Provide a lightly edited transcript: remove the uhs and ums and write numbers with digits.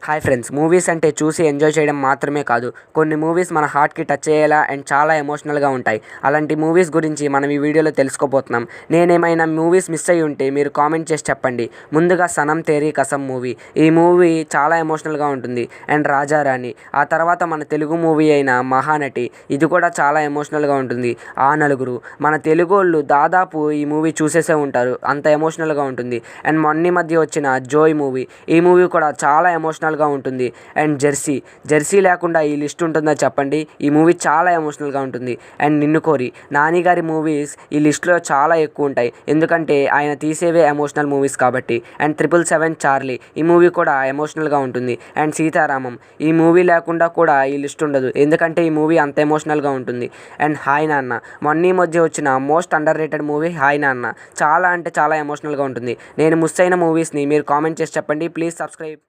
Hi friends, movies అంటే చూసి enjoy చేయడం మాత్రమే కాదు, కొన్ని మూవీస్ మన హార్ట్కి టచ్ అయ్యేలా అండ్ చాలా ఎమోషనల్గా ఉంటాయి. అలాంటి మూవీస్ గురించి మనం ఈ వీడియోలో తెలుసుకోబోతున్నాం. నేనేమైనా మూవీస్ మిస్ అయ్యి ఉంటే మీరు కామెంట్ చేసి చెప్పండి. ముందుగా సనం తేరీ కసం మూవీ. ఈ మూవీ చాలా ఎమోషనల్గా ఉంటుంది. అండ్ రాజారాణి, ఆ తర్వాత మన తెలుగు మూవీ అయిన మహానటి, ఇది కూడా చాలా ఎమోషనల్గా ఉంటుంది. ఆ నలుగురు, మన తెలుగు వాళ్ళు దాదాపు ఈ మూవీ చూసేసే ఉంటారు, అంత ఎమోషనల్గా ఉంటుంది. అండ్ మొన్న మధ్య వచ్చిన జోయ్ మూవీ, ఈ మూవీ కూడా చాలా ఎమోషనల్గా ఉంటుంది. అండ్ జెర్సీ లేకుండా ఈ లిస్ట్ ఉంటుందా చెప్పండి. ఈ మూవీ చాలా ఎమోషనల్గా ఉంటుంది. అండ్ నిన్ను కోరి, నాని గారి మూవీస్ ఈ లిస్ట్లో చాలా ఎక్కువ ఉంటాయి, ఎందుకంటే ఆయన తీసేవే ఎమోషనల్ మూవీస్ కాబట్టి. అండ్ 777 చార్లీ, ఈ మూవీ కూడా ఎమోషనల్గా ఉంటుంది. అండ్ సీతారామం, ఈ మూవీ లేకుండా కూడా ఈ లిస్ట్ ఉండదు, ఎందుకంటే ఈ మూవీ అంత ఎమోషనల్గా ఉంటుంది. అండ్ హాయ్ నాన్న, మొన్న మధ్య వచ్చిన most under rated movie hi నాన్న, చాలా అంటే చాలా ఎమోషనల్గా ఉంటుంది. నేను మిస్ అయిన మూవీస్ని మీరు కామెంట్ చేసి చెప్పండి. Please subscribe.